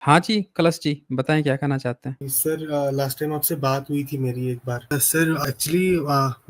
हाँ जी, कलश जी, बताएँ क्या कहना चाहते हैं? सर लास्ट टाइम आपसे बात हुई थी मेरी एक बार। सर एक्चुअली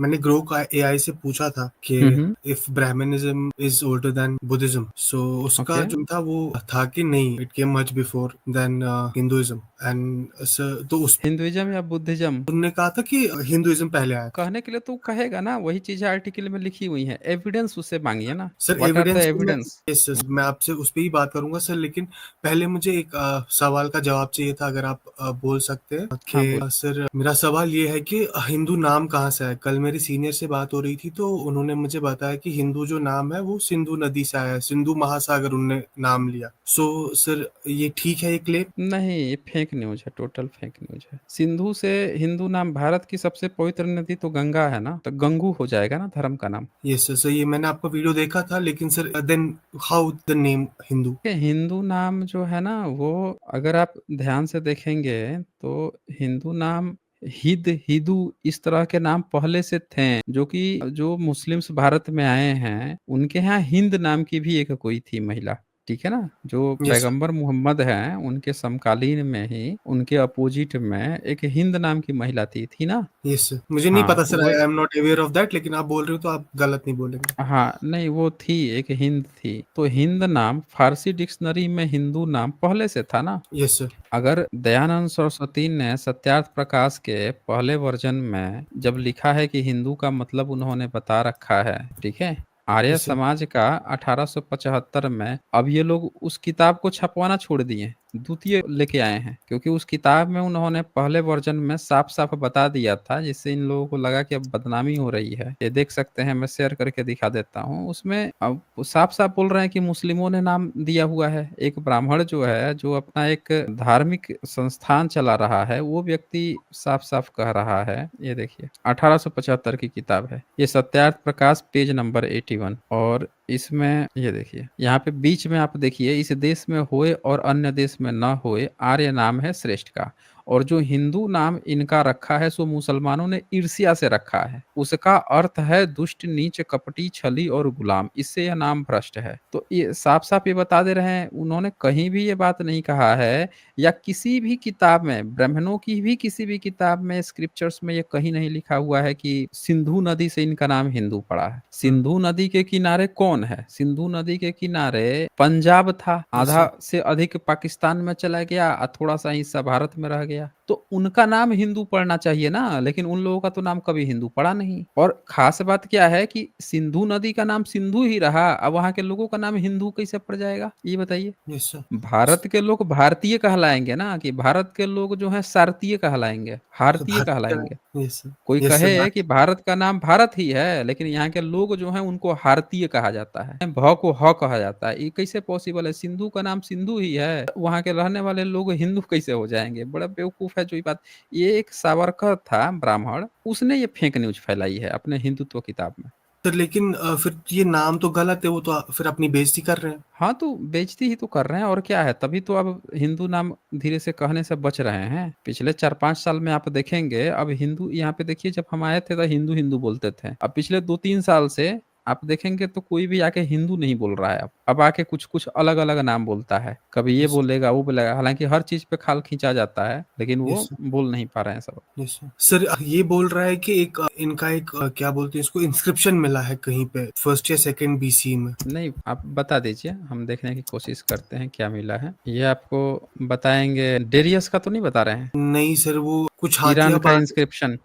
मैंने ग्रोक एआई से पूछा था कि hmm, hmm, if Brahmanism is older than Buddhism, so उसका ओके। जो था वो था कि नहीं, it came much before then Hinduism. And sir तो उस हिंदुइज़्म या बुद्धिज़्म? उन्होंने कहा था कि हिंदुइज्म पहले आया था। कहने के लिए तो कहेगा ना, वही चीज़ें आर्टिकल में लिखी हुई हैं, एविडेंस उससे माँगिए ना, sir what are the evidence तो मैं, एविडेंस? यस सर, मैं आपसे उस पे ही बात करूंगा सर, लेकिन पहले मुझे एक सवाल का जवाब चाहिए था, अगर आप बोल सकते हैं हाँ, कि सर मेरा सवाल ये है कि हिंदू नाम कहाँ से आया। कल मेरी सीनियर से बात हो रही थी तो उन्होंने मुझे बताया कि हिंदू जो नाम है वो सिंधु नदी से आया है, सिंधु महासागर उनने नाम लिया। सो सर ये ठीक है ये क्लेम? नहीं, ये फेक न्यूज़ है, टोटल फेक न्यूज़ है। सिंधु से हिंदू नाम, भारत की सबसे पवित्र नदी तो गंगा है ना, तो गंगू हो जाएगा ना धर्म का नाम। यस सर, सर ये मैंने आपका वीडियो देखा था, लेकिन sir then how the name Hindu? ये हिंदू नाम जो है ना, वो अगर आप ध्यान से देखेंगे तो हिंदू नाम हिद, हिदू, इस तरह के नाम पहले से थे, जो कि जो मुस्लिम्स भारत में आए हैं उनके यहाँ हिंद नाम की भी एक कोई थी महिला, ठीक है ना। जो यस सर, पैगंबर मोहम्मद हैं उनके समकालीन में ही उनके अपोजिट में एक हिंद नाम की महिला थी ना। यस सर, मुझे नहीं हाँ पता तो सर, वो, I am not aware of that, लेकिन आप बोल रहे हो तो आप गलत नहीं बोलेंगे। हाँ नहीं, वो थी, एक हिंद थी, तो हिंद नाम फारसी डिक्शनरी में हिंदू नाम पहले से था ना। Yes sir. अगर दयानंद सरस्वती ने सत्यार्थ प्रकाश के पहले वर्जन में जब लिखा है कि हिंदू का मतलब उन्होंने बता रखा है, ठीक है। आर्य यस सर। समाज का 1875 में, अब ये लोग उस किताब को छपवाना छोड़ दिए, द्वितीय लेके आए हैं, क्योंकि उस किताब में उन्होंने पहले वर्जन में साफ साफ बता दिया था, जिससे इन लोगों को लगा कि अब बदनामी हो रही है। ये देख सकते हैं, मैं शेयर करके दिखा देता हूँ। उसमें अब साफ साफ बोल रहे हैं कि मुस्लिमों ने नाम दिया हुआ है। एक ब्राह्मण जो है, जो अपना एक धार्मिक संस्थान चला रहा है, वो व्यक्ति साफ साफ कह रहा है। ये देखिए, 1875 की किताब है ये, सत्यार्थ प्रकाश, पेज नंबर 81। और इसमें ये देखिए, यहाँ पे बीच में आप देखिए, इस देश में होए और अन्य देश में न होए, आर्य नाम है श्रेष्ठ का। और जो हिंदू नाम इनका रखा है सो मुसलमानों ने ईर्ष्या से रखा है, उसका अर्थ है दुष्ट, नीच, कपटी, छली और गुलाम, इससे यह नाम भ्रष्ट है। तो ये साफ साफ ये बता दे रहे हैं, उन्होंने कहीं भी ये बात नहीं कहा है, या किसी भी किताब में, ब्राह्मणों की भी किसी भी किताब में, स्क्रिप्चर्स में ये कहीं नहीं लिखा हुआ है कि सिंधु नदी से इनका नाम हिंदू पड़ा है। सिंधु नदी के किनारे कौन है? सिंधु नदी के किनारे पंजाब था, यस आधा सर। से अधिक पाकिस्तान में चला गया और थोड़ा सा हिस्सा भारत में रह गया, तो उनका नाम हिंदू पड़ना चाहिए ना, लेकिन उन लोगों का तो नाम कभी हिंदू पड़ा नहीं। और खास बात क्या है कि सिंधु नदी का नाम सिंधु ही रहा, अब वहां के लोगों का नाम हिंदू कैसे पड़ जाएगा, ये बताइए। Yes sir. भारत के लोग भारतीय कहलाएंगे ना, कि भारत के लोग जो है सारतीय कहलाएंगे, तो भारतीय भारत का, कहलाएंगे। Yes sir. कोई यस सर कहे कि बात। भारत का नाम भारत ही है, लेकिन यहाँ के लोग जो हैं उनको भारतीय कहा जाता है, भ को ह कहा जाता है, ये कैसे पॉसिबल है? सिंधु का नाम सिंधु ही है, वहाँ के रहने वाले लोग हिंदू कैसे हो जाएंगे? बड़ा बेवकूफ है जो ये बात। ये एक सावरकर था ब्राह्मण, उसने ये फेक न्यूज फैलाई है अपने हिंदुत्व किताब में। सर लेकिन फिर ये नाम तो गलत है, वो तो फिर अपनी बेइज्जती कर रहे हैं। हाँ तो बेइज्जती ही तो कर रहे हैं, और क्या है, तभी तो अब हिंदू नाम धीरे से कहने से बच रहे हैं। पिछले 4-5 साल में आप देखेंगे, अब हिंदू, यहाँ पे देखिए, जब हम आए थे तो हिंदू हिंदू बोलते थे, अब पिछले 2-3 साल से आप देखेंगे तो कोई भी आके हिंदू नहीं बोल रहा है। अब आके कुछ कुछ अलग अलग नाम बोलता है, कभी ये यस सर। बोलेगा, वो बोलेगा, हालांकि हर चीज पे खाल खींचा जाता है, लेकिन यस वो सर। बोल नहीं पा रहे हैं सब। Yes sir. सर ये बोल रहा है कि एक इनका एक क्या बोलते हैं इसको, इंस्क्रिप्शन मिला है कहीं पे फर्स्ट या सेकंड बीसी में। नहीं, आप बता दीजिए, हम देखने की कोशिश करते हैं क्या मिला है। ये आपको बताएंगे, डेरियस का तो नहीं बता रहे हैं? नहीं सर, वो कुछ ईरान हाथिया का बात। इंस्क्रिप्शन।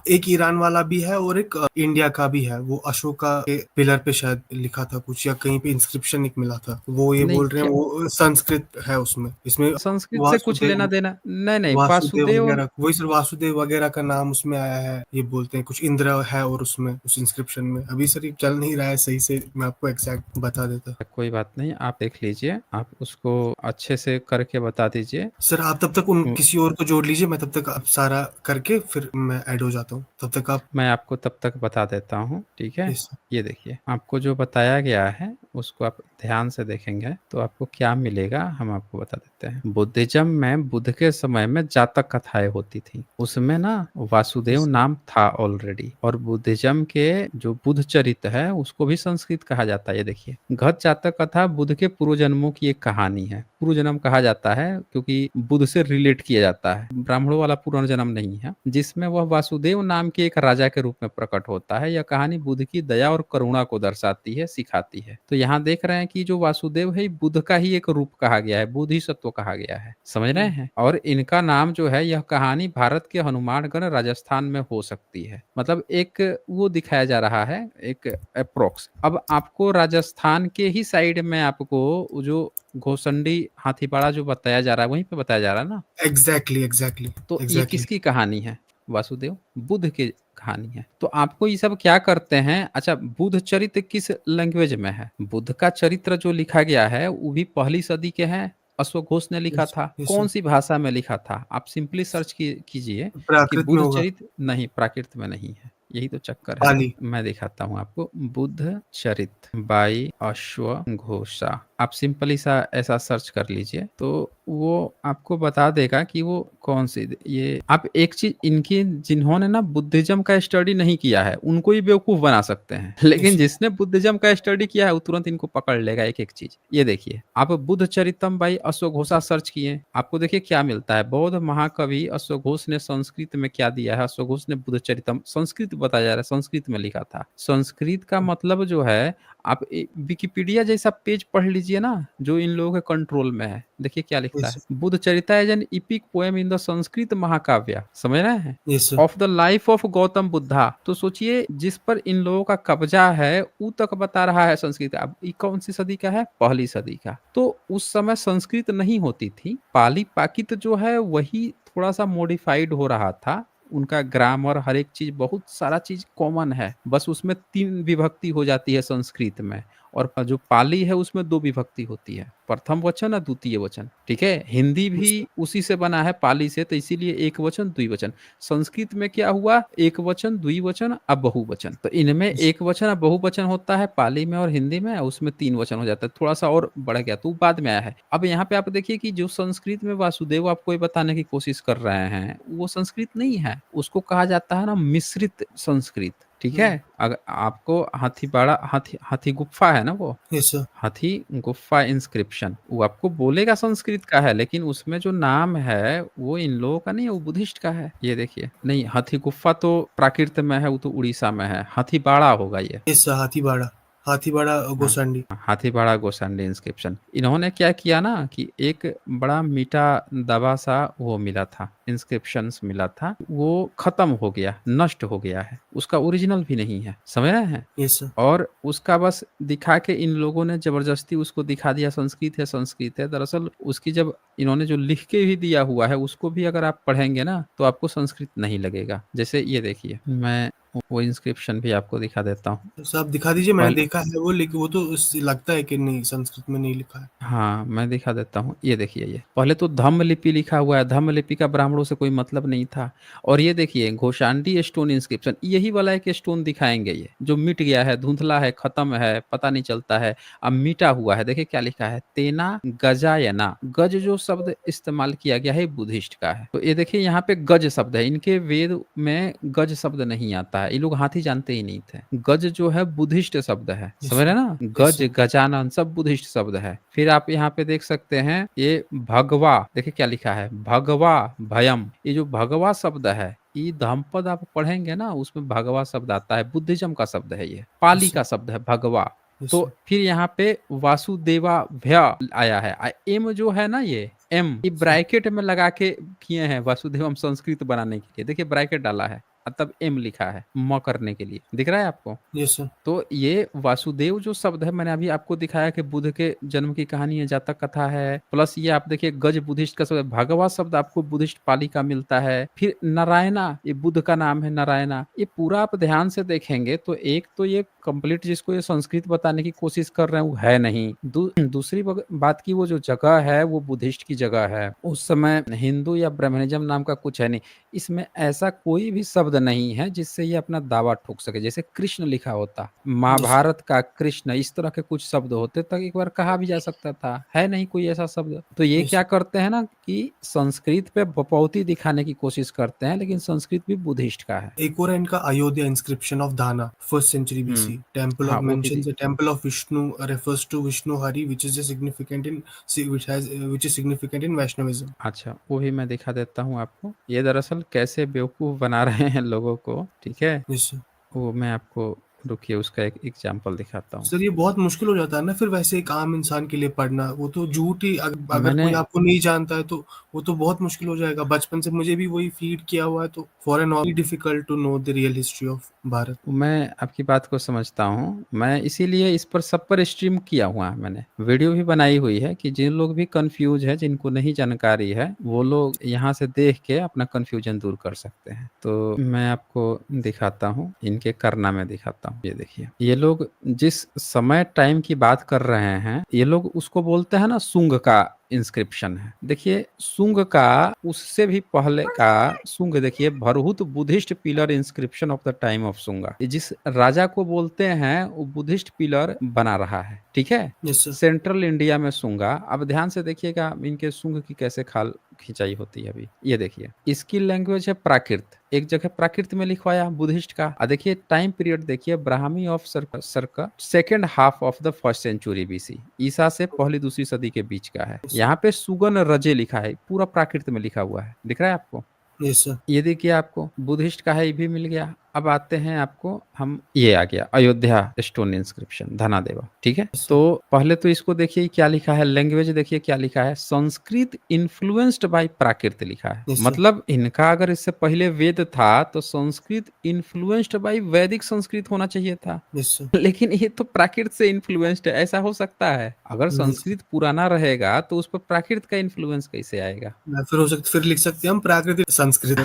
एक ईरान वाला भी है और एक इंडिया का भी है, वो अशोका के पिलर पे शायद लिखा था कुछ, या कहीं पे इंस्क्रिप्शन एक मिला था। वो ये नहीं बोल रहे हैं क्या, वो संस्कृत है उसमें, इसमें संस्कृत से कुछ लेना वासुदेव, देना नहीं, नहीं, वासुदेव वासुदेव। वगैरह, वही सर, वासुदेव वगैरह का नाम उसमें आया है। ये बोलते हैं कुछ इंद्र है और उसमें उस इंस्क्रिप्शन में, अभी सर ये चल नहीं रहा है सही से, मैं आपको एग्जैक्ट बता देता। कोई बात नहीं, आप देख लीजिए, आप उसको अच्छे से करके बता दीजिए। सर आप तब तक उन हम्म, किसी और को जोड़ लीजिए, मैं तब तक आप सारा करके फिर मैं ऐड हो जाता हूँ, तब तक आप। मैं आपको तब तक बता देता हूँ, ठीक है। Yes sir. ये देखिए, आपको जो बताया गया है उसको आप ध्यान से देखेंगे तो आपको क्या मिलेगा हम आपको बता देते हैं। बुद्धिज्म में बुद्ध के समय में जातक कथाएं होती थी, उसमें ना वासुदेव यस नाम था ऑलरेडी। और बुद्धिज्म के जो बुद्ध चरित्र है उसको भी संस्कृत कहा जाता है। ये देखिए, घत जातक कथा बुद्ध के पूर्व जन्मों की एक कहानी है। पूर्व जन्म कहा जाता है क्योंकि बुद्ध से रिलेट किया जाता है, ब्राह्मणों वाला पुनर्जन्म नहीं है, जिसमें वह वासुदेव नाम के एक राजा के रूप में प्रकट होता है। यह कहानी बुद्ध की दया और करुणा को दर्शाती है, सिखाती है। तो यहाँ देख रहे हैं कि जो वासुदेव है बुद्ध का ही एक रूप कहा गया है, बोधिसत्व कहा गया है, समझ रहे हैं। और इनका नाम जो है, यह कहानी भारत के हनुमानगढ़ राजस्थान में हो सकती है। मतलब एक वो दिखाया जा रहा है, एक अप्रोक्स। अब आपको राजस्थान के ही साइड में आपको जो घोसंडी हाथीपाड़ा जो बताया जा रहा है वहीं पे बताया जा रहा है ना। एग्जैक्टली एग्जैक्टली तो ये एग्जैक्टली। किसकी कहानी है? वासुदेव बुद्ध की कहानी है। तो आपको ये सब क्या करते हैं? अच्छा, बुद्ध चरित्र किस लैंग्वेज में है? बुद्ध का चरित्र जो लिखा गया है वो भी पहली सदी के हैं, अश्वघोष घोष ने लिखा यस था। यस कौन सी भाषा में लिखा था? आप सिंपली सर्च कीजिए कि प्राकृत में बुद्ध होगा। चरित्र। नहीं, प्राकृत में नहीं है, यही तो चक्कर है। पाली। मैं दिखाता हूँ आपको, बुद्ध चरित्र बाई अश्वघोषा। आप सिंपली सा ऐसा सर्च कर लीजिए तो वो आपको बता देगा कि वो कौन सी। ये आप एक चीज, इनकी जिन्होंने ना बुद्धिज्म का स्टडी नहीं किया है उनको ही बेवकूफ बना सकते हैं, लेकिन यस जिसने बुद्धिज्म का स्टडी किया है वो तुरंत इनको पकड़ लेगा एक एक चीज। ये देखिए, आप बुद्ध चरितम बाई अश्वघोषा सर्च किए, आपको देखिए क्या मिलता है। बौद्ध महाकवि अश्वघोष ने संस्कृत में क्या दिया है? अश्वघोष ने बुद्ध चरितम, संस्कृत बताया जा रहा है, संस्कृत में लिखा था। संस्कृत का मतलब जो है, आप विकिपीडिया जैसा पेज पढ़ लीजिए ना जो इन लोगों के कंट्रोल में है। देखिए क्या लिखता यस है, Buddhacharita is an epic poem in the Sanskrit महाकाव्य। समझ रहे हैं? Yes of the life of Gautam Buddha. तो सोचिए, जिस पर इन लोगों का कब्जा है वो तक बता रहा है संस्कृत। अब ये कौन सी सदी का है? पहली सदी का। तो उस समय संस्कृत नहीं होती थी, पाली पाकित जो है वही थोड़ा सा मॉडिफाइड हो रहा था। उनका ग्रामर, हर एक चीज, बहुत सारा चीज कॉमन है, बस उसमें 3 विभक्ति हो जाती है संस्कृत में। और जो पाली है उसमें 2 विभक्ति होती है, प्रथम वचन और द्वितीय वचन। ठीक है, हिंदी भी उसी से बना है, पाली से, तो इसीलिए एक वचन द्विवचन। संस्कृत में क्या हुआ? एक वचन, द्विवचन, अब बहुवचन। तो इनमें एक वचन अब बहुवचन होता है पाली में, और हिंदी में उसमें 3 वचन हो जाता है। थोड़ा सा और बढ़ गया तो बाद में आया है। अब यहाँ पे आप देखिए कि जो संस्कृत में वासुदेव आपको ये बताने की कोशिश कर रहे हैं वो संस्कृत नहीं है, उसको कहा जाता है ना मिश्रित संस्कृत। ठीक है, अगर आपको हाथीपाड़ा, हाथी गुफा है ना, वो यस हाथी गुफा इंस्क्रिप्शन, वो आपको बोलेगा संस्कृत का है, लेकिन उसमें जो नाम है वो इन लोगों का नहीं है, वो बुद्धिस्ट का है। ये देखिए, नहीं, हाथी गुफा तो प्राकृत में है, वो तो उड़ीसा में है। हाथीपाड़ा होगा ये। यस हाथीबाड़ा। हाथीबाड़ा हाँ, गोसांडी। हाथीपाड़ा गोसांडी इंस्क्रिप्शन। इन्होंने क्या किया ना कि एक बड़ा मीठा दबा सा वो मिला था, इंस्क्रिप्शंस मिला था, वो खत्म हो गया, नष्ट हो गया है, उसका ओरिजिनल भी नहीं है। समझ रहे हैं? यस और उसका बस दिखा के इन लोगों ने जबरदस्ती उसको दिखा दिया संस्कृत है, संस्कृत है। दरअसल उसकी जब इन्होंने जो लिख के भी दिया हुआ है उसको भी अगर आप पढ़ेंगे ना तो आपको संस्कृत नहीं लगेगा। जैसे ये देखिए, मैं वो इंस्क्रिप्शन भी आपको दिखा देता हूँ। तो आप दिखा दीजिए, मैंने पहले, देखा है वो, लेकिन वो तो लगता है कि नहीं, संस्कृत में नहीं लिखा है। हाँ मैं दिखा देता हूँ। ये देखिए, ये पहले तो धम्म लिपि लिखा हुआ है, धम्म लिपि का ब्राह्मणों से कोई मतलब नहीं था। और ये देखिए घोषांडी स्टोन इंस्क्रिप्शन, यही वाला एक स्टोन दिखाएंगे, ये जो मिट गया है, धुंधला है, खत्म है, पता नहीं चलता है, अब मिटा हुआ है। देखिए क्या लिखा है, तेना गजायना। गज जो शब्द इस्तेमाल किया गया है बुद्धिस्ट का है। तो ये देखिए यहाँ पे गज शब्द है, इनके वेद में गज शब्द नहीं आता है, ये लोग हाथी जानते ही नहीं थे। गज जो है बुद्धिस्ट शब्द है, यस समझ रहे ना? यस गज, गजानन सब बुद्धिस्ट शब्द है। फिर आप यहाँ पे देख सकते हैं ये भगवा, देखिए क्या लिखा है, भगवा भयम। ये जो भगवा शब्द है, ये धम्मपद आप पढ़ेंगे ना उसमें भगवा शब्द आता है, बुद्धिज्म का शब्द है, ये पाली यस का शब्द है भगवा। यस तो फिर यहाँ पे वासुदेवा भ्य आया है, एम जो है ना, ये एम, ये ब्रैकेट में लगा के किए हैं वासुदेवम संस्कृत बनाने के लिए। देखिए ब्रैकेट डाला है, तब एम लिखा है म करने के लिए, दिख रहा है आपको? यस तो ये वासुदेव जो शब्द है, मैंने अभी आपको दिखाया कि बुद्ध के जन्म की कहानी है, जातक कथा है, प्लस ये आप देखिए गज बुद्धिस्ट का शब्द है, भगवा शब्द आपको बुद्धिस्ट पाली का मिलता है। फिर नारायणा, ये बुद्ध का नाम है नारायणा। ये पूरा आप ध्यान से देखेंगे तो एक तो ये कंप्लीट जिसको ये संस्कृत बताने की कोशिश कर रहे हैं वो है नहीं। दूसरी बात की वो जो जगह है वो बुद्धिस्ट की जगह है, उस समय हिंदू या ब्राह्मणिज्म नाम का कुछ है नहीं। इसमें ऐसा कोई भी शब्द शब्द नहीं है जिससे ये अपना दावा ठोक सके। जैसे कृष्ण लिखा होता, यस सर। महाभारत का कृष्ण, इस तरह के कुछ शब्द होते तक एक बार कहा भी जा सकता था, है नहीं कोई ऐसा शब्द। तो ये यस क्या सर। करते हैं ना कि संस्कृत पे बपौती दिखाने की कोशिश करते हैं, लेकिन संस्कृत भी बुद्धिस्ट का है। एक और है इनका Ayodhya inscription of Dhana, first century BC, temple हाँ ऑफ वो भी mentions a temple of Vishnu, refers to Vishnu Hari which is significant in which is significant in Vaishnavism. अच्छा, वो भी मैं दिखा देता हूँ आपको। ये दरअसल कैसे बेवकूफ बना रहे हैं लोगों को, ठीक है। Yes sir. वो मैं आपको, रुकिए, उसका एक एग्जाम्पल दिखाता हूँ। सर ये बहुत मुश्किल हो जाता है ना फिर वैसे एक आम इंसान के लिए पढ़ना, वो तो झूठ ही, अगर मैंने कोई आपको नहीं जानता है तो वो तो बहुत मुश्किल हो जाएगा। बचपन से मुझे भी वही फीड किया हुआ है, तो for an all difficult to know the real history of Bharat. मैं आपकी बात को समझता हूँ। मैं इसीलिए इस पर सब पर स्ट्रीम किया हुआ है, मैंने वीडियो भी बनाई हुई है कि जिन लोग भी कंफ्यूज है, जिनको नहीं जानकारी है, वो लोग यहाँ से देख के अपना कंफ्यूजन दूर कर सकते हैं। तो मैं आपको दिखाता हूँ, इनके करना में दिखाता हूँ। ये देखिए, ये लोग जिस समय टाइम की बात कर रहे हैं, ये लोग उसको बोलते हैं ना शुंग का इंस्क्रिप्शन है। देखिए शुंग का उससे भी पहले का शुंग, देखिए Bharhut Buddhist pillar inscription of the time of Shunga. ये जिस राजा को बोलते हैं वो बुद्धिस्ट पिलर बना रहा है, ठीक है। Yes sir. सेंट्रल इंडिया में शुंगा। अब ध्यान से देखिएगा इनके शुंग की कैसे खाल खिंचाई होती है। अभी ये देखिए, इसकी लैंग्वेज है प्राकृत, एक जगह प्राकृत में लिखवाया बुद्धिस्ट का। देखिए टाइम पीरियड देखिए, Brahmi of circa second half of the first century BC, ईसा से पहली दूसरी सदी के बीच का है। यहाँ पे सुगन रजे लिखा है, पूरा प्राकृत में लिखा हुआ है, दिख रहा है आपको। Yes sir. ये देखिए आपको बुद्धिस्ट का है, ये भी मिल गया। अब आते हैं आपको हम, ये आ गया अयोध्या स्टोन इंस्क्रिप्शन धनादेवा, ठीक है। तो पहले तो इसको देखिए क्या लिखा है, लैंग्वेज देखिए क्या लिखा है, संस्कृत इन्फ्लुएंस्ड बाय प्राकृत लिखा है। Yes sir. मतलब इनका अगर इससे पहले वेद था तो संस्कृत इन्फ्लुएंस्ड बाय वैदिक संस्कृत होना चाहिए था। Yes sir. लेकिन ये तो प्राकृत से इन्फ्लुएंस्ड है, ऐसा हो सकता है? अगर नहीं सर। संस्कृत पुराना रहेगा तो उस पर प्राकृत का इन्फ्लुएंस कैसे आएगा? फिर हो सकता, फिर लिख सकते हैं हम प्राकृतिक संस्कृत।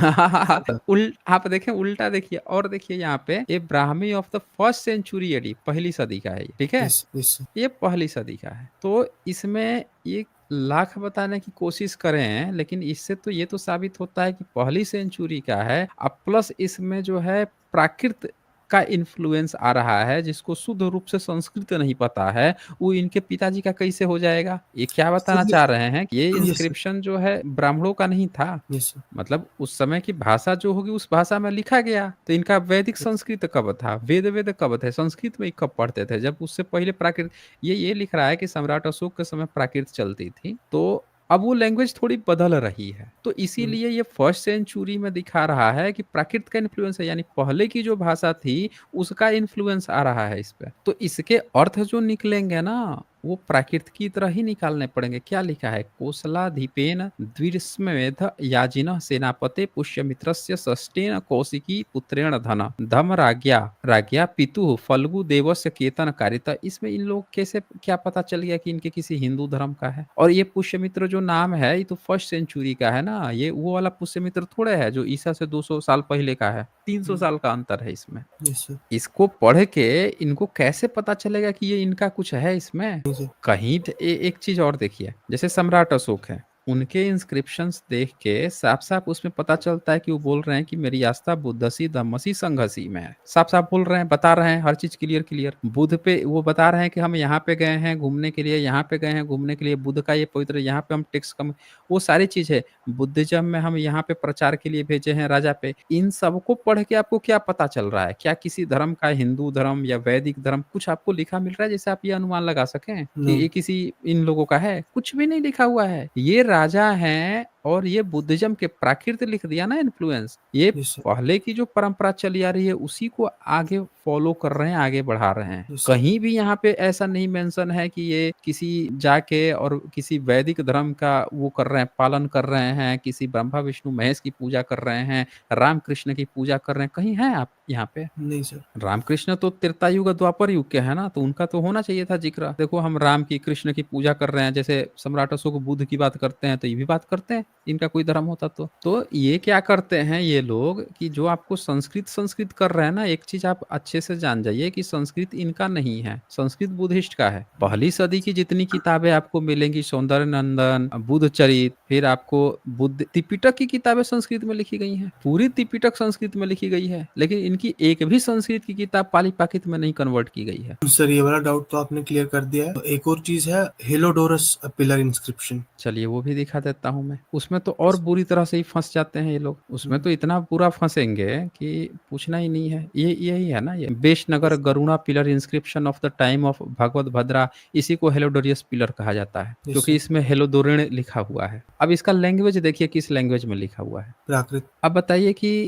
आप देखें उल्टा देखिए, और देखिए यहाँ पे ये Brahmi of the first century AD, पहली सदी का है ये, ठीक है। Yes yes sir. ये पहली सदी का है। तो इसमें ये लाख बताने की कोशिश करें, लेकिन इससे तो ये तो साबित होता है कि पहली सेंचुरी का है। अब प्लस इसमें जो है प्राकृत का इन्फ्लुएंस आ रहा है, जिसको शुद्ध रूप से संस्कृत नहीं पता है, वो इनके पिताजी का कैसे हो जाएगा? ये क्या बताना सर चाह रहे हैं कि ये यस सर। इंस्क्रिप्शन जो है ब्राह्मणों का नहीं था। Yes sir. मतलब उस समय की भाषा जो होगी उस भाषा में लिखा गया। तो इनका वैदिक संस्कृत कब था, वेद वेद कब थे, संस्कृत में ही कब पढ़ते थे, जब उससे पहले प्राकृत। ये लिख रहा है कि सम्राट अशोक के समय प्राकृत चलती थी, तो अब वो लैंग्वेज थोड़ी बदल रही है। तो इसीलिए ये फर्स्ट सेंचुरी में दिखा रहा है कि प्राकृत का इन्फ्लुएंस है, यानी पहले की जो भाषा थी उसका इन्फ्लुएंस आ रहा है इस पे। तो इसके अर्थ जो निकलेंगे ना वो प्राकृत की तरह ही निकालने पड़ेंगे। क्या लिखा है, कोसलाधिपेन द्विस्मेध याजिन सेनापते पुष्यमित्रस्य षष्ठेन कौशिकी पुत्रेण धन धम राज्ञा पितु फल्गु देवस्य केतन कारिता। इसमें इन लोग कैसे क्या पता चल गया कि इनके किसी हिंदू धर्म का है? और ये पुष्यमित्र जो नाम है ये तो फर्स्ट सेंचुरी का है ना, ये वो वाला पुष्यमित्र थोड़े है जो ईसा से 200 साल पहले का है। 300 साल का अंतर है इसमें। Yes sir. इसको पढ़ के इनको कैसे पता चलेगा कि ये इनका कुछ है इसमें? Yes sir. कहीं एक चीज और देखिए, जैसे सम्राट अशोक है, उनके इंस्क्रिप्शंस देख के साफ साफ उसमें पता चलता है कि वो बोल रहे हैं कि मेरी आस्था बुद्धसी धम्मसी संघसी में है। साफ साफ बोल रहे हैं, बता रहे हैं हर चीज क्लियर क्लियर। बुद्ध पे वो बता रहे हैं कि हम यहाँ पे गए हैं घूमने के लिए, यहाँ पे गए हैं घूमने के लिए, बुद्ध का ये पवित्र, यहाँ पे हम टेक्स्ट कम, वो सारी चीज है। बुद्धिज्म में हम यहाँ पे प्रचार के लिए भेजे हैं राजा पे। इन सबको पढ़ के आपको क्या पता चल रहा है? क्या किसी धर्म का, हिंदू धर्म या वैदिक धर्म, कुछ आपको लिखा मिल रहा है जिससे आप ये अनुमान लगा सकें कि नो। ये किसी इन लोगों का है? कुछ भी नहीं लिखा हुआ है। ये राजा हैं और ये बुद्धिज्म के प्राकृत लिख दिया ना इन्फ्लुएंस। ये यस सर। पहले की जो परंपरा चली आ रही है उसी को आगे फॉलो कर रहे हैं, आगे बढ़ा रहे हैं। Yes sir. कहीं भी यहाँ पे ऐसा नहीं मेंशन है कि ये किसी जाके और किसी वैदिक धर्म का वो कर रहे हैं, पालन कर रहे हैं, किसी ब्रह्मा विष्णु महेश की पूजा कर रहे हैं, राम कृष्ण की पूजा कर रहे हैं। कहीं है आप यहाँ पे? नहीं सर। रामकृष्ण तो त्रेता युग द्वापर युग के है ना, तो उनका तो होना चाहिए था जिक्र। देखो हम राम की कृष्ण की पूजा कर रहे हैं, जैसे सम्राट अशोक बुद्ध की बात करते हैं तो ये भी बात करते हैं। इनका कोई धर्म होता तो ये क्या करते हैं ये लोग कि जो आपको संस्कृत कर रहे हैं ना, एक चीज आप अच्छे से जान जाइए कि संस्कृत इनका नहीं है, संस्कृत बुद्धिस्ट का है। पहली सदी की जितनी किताबें आपको मिलेंगी, सौंदर्य नंदन, बुद्ध चरित, फिर आपको बुद्ध त्रिपिटक की किताबें संस्कृत में लिखी गई हैं, पूरी त्रिपिटक संस्कृत में लिखी गई है, लेकिन इनकी एक भी संस्कृत की किताब पाली पाकित में नहीं कन्वर्ट की गई है। सर ये वाला डाउट तो आपने क्लियर कर दिया है। एक और चीज है हेलोडोरस पिलर इंस्क्रिप्शन। चलिए वो भी दिखा देता हूँ मैं। उसमें तो और बुरी तरह से ही फंस जाते हैं ये लोग, उसमें तो इतना बुरा फंसेंगे कि पूछना ही नहीं है। ये यही है ना, ये Besnagar Garuda pillar inscription of the time of Bhagavata Bhadra, इसी को हेलोडोरियस पिलर कहा जाता है, क्योंकि इसमें हेलोडोरिन लिखा हुआ है। अब इसका लैंग्वेज देखिए किस लैंग्वेज में लिखा हुआ है, प्राकृत। अब बताइए कि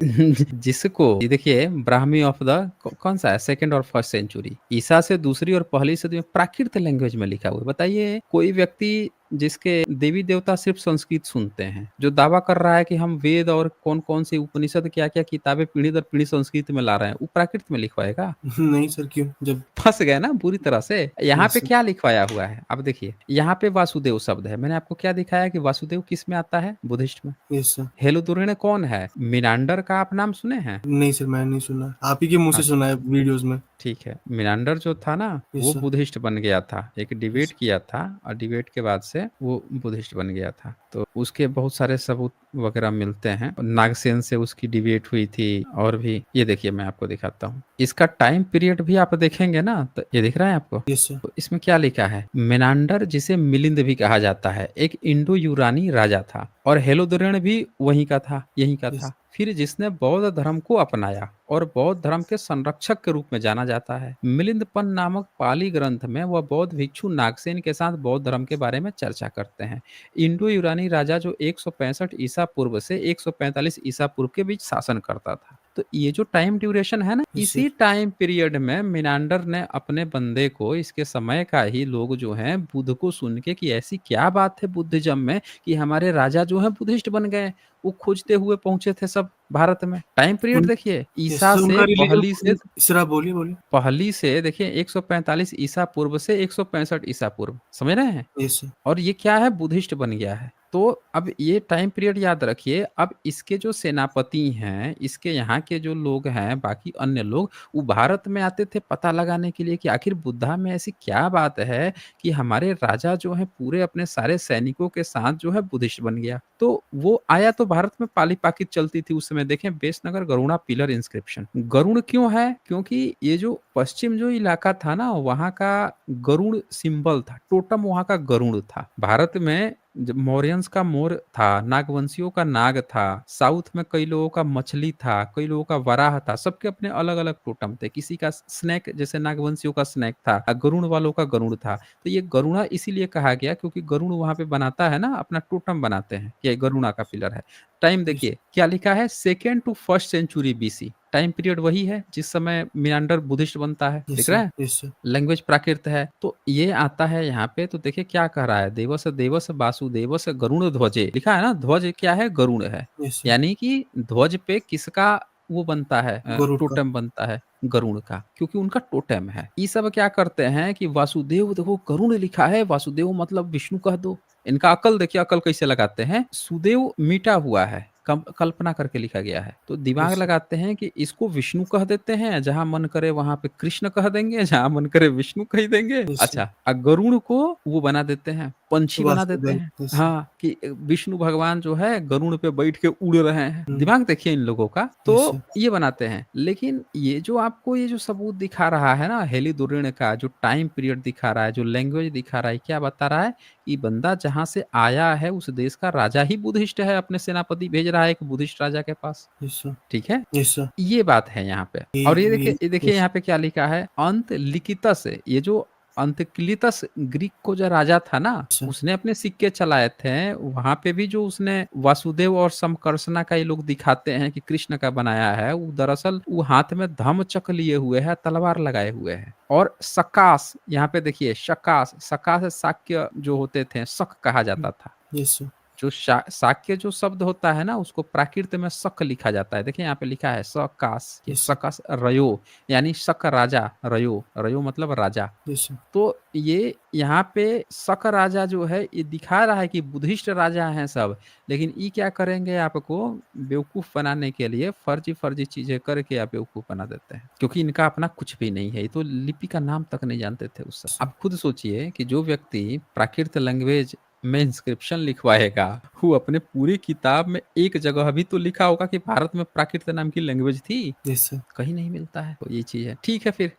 जिसको ये देखिए ब्राह्मी ऑफ द कौन सा है, सेकंड और फर्स्ट सेंचुरी, ईसा से दूसरी और पहली सदी में प्राकृत लैंग्वेज में लिखा हुआ है। बताइए कोई व्यक्ति जिसके देवी देवता सिर्फ संस्कृत सुनते हैं, जो दावा कर रहा है कि हम वेद और कौन कौन सी उपनिषद क्या क्या किताबें पीढ़ी दर पीढ़ी संस्कृत में ला रहे हैं, वो प्राकृत में लिखवाएगा? नहीं सर, क्यों? जब फंस गए ना बुरी तरह से। यहाँ पे सर। क्या लिखवाया हुआ है, अब देखिए यहाँ पे वासुदेव शब्द है, मैंने आपको क्या दिखाया कि वासुदेव किस में आता है, बुद्धिस्ट में। Yes sir. हेलोदुरिन कौन है, मिनांडर का आप नाम सुने हैं? नहीं सर, मैंने नहीं सुना, आप ही के मुंह से सुना है वीडियोस में। ठीक है, मिनांडर जो था ना यस वो सर। बुद्धिस्ट बन गया था, एक डिबेट यस। किया था और डिबेट के बाद से वो बुद्धिस्ट बन गया था। तो उसके बहुत सारे सबूत वगैरह मिलते हैं, नागसेन से उसकी डिबेट हुई थी। और भी ये देखिए मैं आपको दिखाता हूँ, इसका टाइम पीरियड भी आप देखेंगे ना, तो ये दिख रहा है आपको। Yes sir. तो इसमें क्या लिखा है, मिनांडर जिसे मिलिंद भी कहा जाता है एक इंडो यूरानी राजा था, और हेलोदुरिन भी वहीं का था, यहीं का यस। था। फिर जिसने बौद्ध धर्म को अपनाया और बौद्ध धर्म के संरक्षक के रूप में जाना जाता है। मिलिंदपन नामक पाली ग्रंथ में वह बौद्ध भिक्षु नागसेन के साथ बौद्ध धर्म के बारे में चर्चा करते हैं। इंडो यूरानी राजा जो 165 ईसा पूर्व से 145 ईसा पूर्व के बीच शासन करता था। तो ये जो टाइम ड्यूरेशन है ना, Yes, इसी टाइम पीरियड में मिनांडर ने अपने बंदे को, इसके समय का ही लोग जो हैं, बुद्ध को सुन के कि ऐसी क्या बात है बुद्धिज्म में कि हमारे राजा जो है बुद्धिस्ट बन गए, वो खोजते हुए पहुंचे थे सब भारत में। टाइम पीरियड देखिए, यस ईसा सर, से उनका पहली से रिलीजन सर, आप बोलिए बोलिए। पहली से देखिए 145 ईसा पूर्व से 165 ईसा पूर्व, समझ रहे हैं। Yes sir. और ये क्या है, बुद्धिस्ट बन गया है। तो अब ये टाइम पीरियड याद रखिए। अब इसके जो सेनापति हैं, इसके यहाँ के जो लोग हैं, बाकी अन्य लोग, वो भारत में आते थे पता लगाने के लिए कि आखिर बुद्धा में ऐसी क्या बात है कि हमारे राजा जो है पूरे अपने सारे सैनिकों के साथ जो है बुद्धिस्ट बन गया। तो वो आया तो भारत में पाली पाकित चलती थी उस समय। देखें बेसनगर गरुड़ा पिलर इंस्क्रिप्शन, गरुड़ क्यों है, क्योंकि ये जो पश्चिम जो इलाका था ना, वहाँ का गरुड़ सिंबल था, टोटम वहाँ का गरुड़ था। भारत में जब मौर्यंस का मोर था, नागवंशियों का नाग था, साउथ में कई लोगों का मछली था, कई लोगों का वराह था, सबके अपने अलग अलग टोटम थे। किसी का स्नेक, जैसे नागवंशियों का स्नेक था, गरुड़ वालों का गरुड़ था। तो ये गरुड़ा इसीलिए कहा गया क्योंकि गरुड़ वहां पे बनाता है ना, अपना टोटम बनाते हैं, ये गरुड़ा का पिलर है। टाइम देखिए क्या लिखा है, second to first century BC, time period वही है जिस समय मिनांडर बुद्धिस्ट बनता है, दिख रहा है। Yes sir. लैंग्वेज प्राकृत है। तो ये आता है यहाँ पे, तो देखिए क्या कह रहा है, देवस देवस वासुदेवस गरुण ध्वजे, लिखा है ना, ध्वज क्या है, गरुण है। Yes sir. यानी कि ध्वज पे किसका वो बनता है, गरुड़ का। टोटेम बनता है, गरुण का, क्योंकि उनका टोटेम है। ये सब क्या करते हैं कि वासुदेव, देखो गरुण लिखा है, वासुदेव मतलब विष्णु कह दो। इनका अकल देखिए, अकल कैसे लगाते हैं, सुदेव मीटा हुआ है, कल्पना करके लिखा गया है, तो दिमाग यस सर। लगाते हैं कि इसको विष्णु कह देते हैं, जहां मन करे वहां पे कृष्ण कह देंगे, जहां मन करे विष्णु कह देंगे। Yes sir. अच्छा, गरुड़ को वो बना देते हैं, पंछी बना देते वासुदेव। हैं। Yes sir. हाँ, कि विष्णु भगवान जो है गरुड़ पे बैठ के उड़ रहे हैं। हम्म। दिमाग देखिए इन लोगों का, यस तो सर। ये बनाते हैं। लेकिन ये जो आपको ये जो सबूत दिखा रहा है ना, हेलिदुरिन का जो टाइम पीरियड दिखा रहा है, जो लैंग्वेज दिखा रहा है, क्या बता रहा है, ये बंदा जहां से आया है उस देश का राजा ही बुद्धिस्ट है, अपने सेनापति भेज रहा है एक बुद्धिस्ट राजा के पास। Yes sir. ठीक है, यस सर। ये बात है यहाँ पे। और ये देखिए यस। यहाँ पे क्या लिखा है, अंत लिखितस, ये जो अंतक्लितस ग्रीक को जो राजा था ना, सर। उसने अपने सिक्के चलाए थे, वहां पे भी जो उसने वासुदेव और समकर्षणा का ये लोग दिखाते हैं कि कृष्ण का बनाया है, वो दरअसल वो हाथ में धम चक्र लिए हुए है, तलवार लगाए हुए है। और सकास, यहाँ पे देखिए शकास, सकास शाक्य जो होते थे, शक कहा जाता था, यस सर। जो शाक्य जो शब्द होता है ना, उसको प्राकृत में शक लिखा जाता है। देखिए यहाँ पे लिखा है सकास, ये यस सकास रयो, यानी शक राजा, रयो, रयो मतलब राजा। यस तो ये यहाँ पे शक राजा जो है ये दिखा रहा है कि बुद्धिस्ट राजा हैं सब, लेकिन ये क्या करेंगे, आपको बेवकूफ बनाने के लिए फर्जी फर्जी चीजें करके आप बेवकूफ बना देते हैं, क्योंकि इनका अपना कुछ भी नहीं है। ये तो लिपि का नाम तक नहीं जानते थे उस समय। आप खुद सोचिए कि जो व्यक्ति प्राकृत लैंग्वेज में इंस्क्रिप्शन लिखवाएगा, वो अपने पूरी किताब में एक जगह भी तो लिखा होगा कि भारत में प्राकृत नाम की लैंग्वेज थी, यस सर। कहीं नहीं मिलता है। तो ये चीज है। ठीक है फिर।